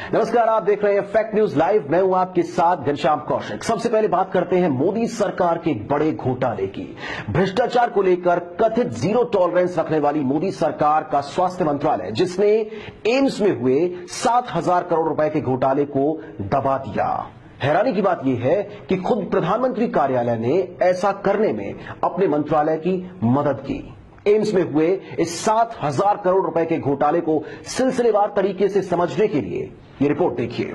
नमस्कार, आप देख रहे हैं फैक्ट न्यूज लाइव। मैं हूं आपके साथ घनश्याम कौशिक। सबसे पहले बात करते हैं मोदी सरकार के बड़े घोटाले की। भ्रष्टाचार को लेकर कथित जीरो टॉलरेंस रखने वाली मोदी सरकार का स्वास्थ्य मंत्रालय, जिसने एम्स में हुए 7,000 करोड़ रुपए के घोटाले को दबा दिया। हैरानी की बात यह है कि खुद प्रधानमंत्री कार्यालय ने ऐसा करने में अपने मंत्रालय की मदद की। एम्स में हुए इस 7,000 करोड़ रुपए के घोटाले को सिलसिलेवार तरीके से समझने के लिए ये रिपोर्ट देखिए।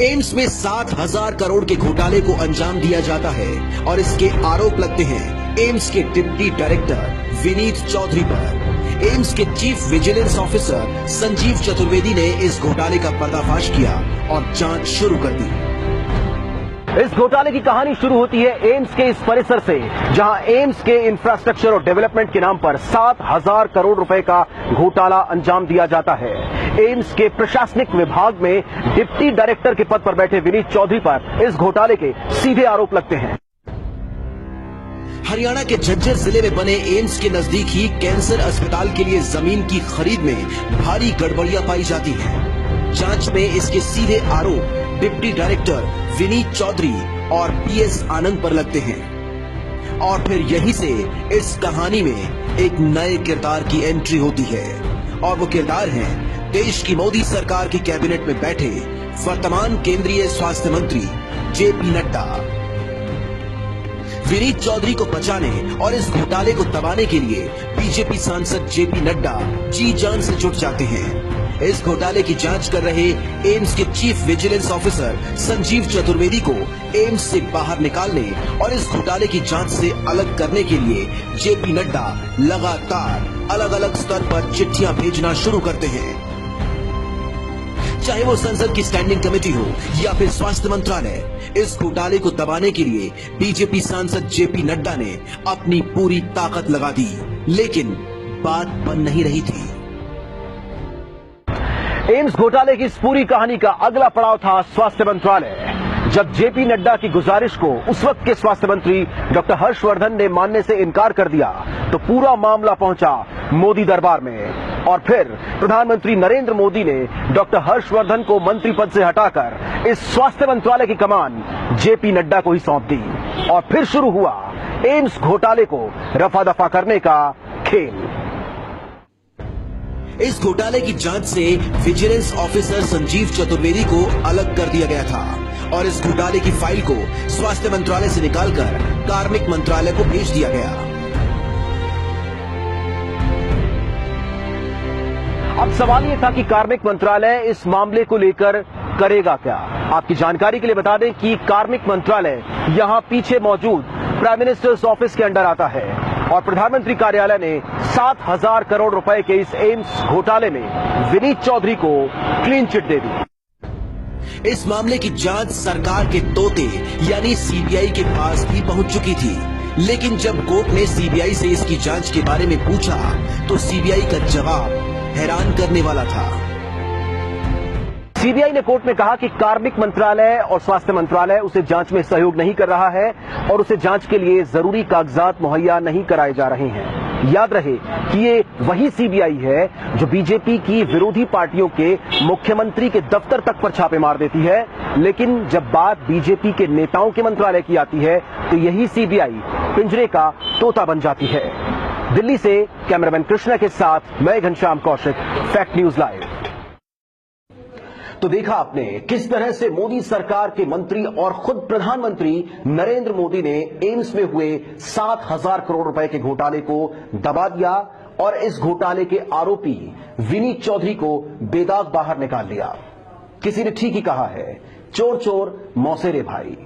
एम्स में 7,000 करोड़ के घोटाले को अंजाम दिया जाता है और इसके आरोप लगते हैं एम्स के डिप्टी डायरेक्टर विनीत चौधरी पर। एम्स के chief vigilance officer Sanjeev Chaturvedi ने इस घोटाले का पर्दाफाश किया और जांच शुरू कर दी। इस घोटाले की कहानी शुरू होती है एम्स के इस परिसर से, जहां एम्स के इंफ्रास्ट्रक्चर और डेवलपमेंट के नाम पर 7,000 करोड़ रुपए का घोटाला अंजाम दिया जाता है। एम्स के प्रशासनिक विभाग में डिप्टी डायरेक्टर के पद पर बैठे विनीत चौधरी पर इस घोटाले के सीधे आरोप लगते हैं। हरियाणा के झज्जर जिले में बने एम्स के नजदीक ही कैंसर अस्पताल के लिए जमीन की खरीद में भारी गड़बड़ियां पाई जाती हैं। जांच में इसके सीधे आरोप डिप्टी डायरेक्टर विनीत चौधरी और पीएस आनंद पर लगते हैं। और फिर यहीं से इस कहानी में एक नए किरदार की एंट्री होती है, और वो किरदार है देश की मोदी सरकार की कैबिनेट में बैठे वर्तमान केंद्रीय स्वास्थ्य मंत्री जेपी नड्डा। विनीत चौधरी को बचाने और इस घोटाले को दबाने के लिए बीजेपी सांसद जेपी नड्डा जी जान से जुट जाते हैं। इस घोटाले की जांच कर रहे एम्स के chief vigilance officer Sanjeev Chaturvedi को एम्स से बाहर निकालने और इस घोटाले की जांच से अलग करने के लिए जेपी नड्डा लगातार अलग अलग स्तर पर चिट्ठियां भेजना शुरू करते हैं। चाहे वो संसद की स्टैंडिंग कमेटी हो या फिर स्वास्थ्य मंत्रालय, इस घोटाले को दबाने के लिए बीजेपी सांसद जेपी नड्डा ने अपनी पूरी ताकत लगा दी, लेकिन बात बन नहीं रही थी। एम्स घोटाले की इस पूरी कहानी का अगला पड़ाव था स्वास्थ्य मंत्रालय। जब जेपी नड्डा की गुजारिश को उस वक्त के स्वास्थ्य मंत्री डॉक्टर हर्षवर्धन ने मानने से इनकार कर दिया, तो पूरा मामला पहुंचा मोदी दरबार में। और फिर प्रधानमंत्री नरेंद्र मोदी ने डॉक्टर हर्षवर्धन को मंत्री पद से हटाकर इस स्वास्थ्य मंत्रालय की कमान जेपी नड्डा को ही सौंप दी। और फिर शुरू हुआ एम्स घोटाले को रफा दफा करने का खेल। इस घोटाले की जांच से विजिलेंस ऑफिसर संजीव चतुर्वेदी को अलग कर दिया गया था और इस घोटाले की फाइल को स्वास्थ्य मंत्रालय से निकालकर कार्मिक मंत्रालय को भेज दिया गया। अब सवाल यह था कि कार्मिक मंत्रालय इस मामले को लेकर करेगा क्या। आपकी जानकारी के लिए बता दें कि कार्मिक मंत्रालय यहां पीछे मौजूद प्राइम मिनिस्टर्स ऑफिस के अंडर आता है और प्रधानमंत्री कार्यालय ने 7,000 करोड़ रुपए के इस एम्स घोटाले में विनीत चौधरी को क्लीन चिट दे दी। इस मामले की जांच सरकार के तोते यानी सीबीआई के पास भी पहुंच चुकी थी, लेकिन जब कोर्ट ने सीबीआई से इसकी जांच के बारे में पूछा तो सीबीआई का जवाब हैरान करने वाला था। सीबीआई ने कोर्ट में कहा कि कार्मिक मंत्रालय और स्वास्थ्य मंत्रालय उसे जांच में सहयोग नहीं कर रहा है और उसे जांच के लिए जरूरी कागजात मुहैया नहीं कराए जा रहे हैं। याद रहे कि ये वही सीबीआई है जो बीजेपी की विरोधी पार्टियों के मुख्यमंत्री के दफ्तर तक पर छापे मार देती है, लेकिन जब बात बीजेपी के नेताओं के मंत्रालय की आती है तो यही सीबीआई पिंजरे का तोता बन जाती है। दिल्ली से कैमरामैन कृष्णा के साथ मैं Ghanshyam Kaushik, fact news live. तो देखा आपने किस तरह से मोदी सरकार के मंत्री और खुद प्रधानमंत्री नरेंद्र मोदी ने एम्स में हुए 7,000 करोड़ रुपए के घोटाले को दबा दिया और इस घोटाले के आरोपी विनीत चौधरी को बेदाग बाहर निकाल लिया। किसी ने ठीक ही कहा है, चोर चोर मौसेरे भाई।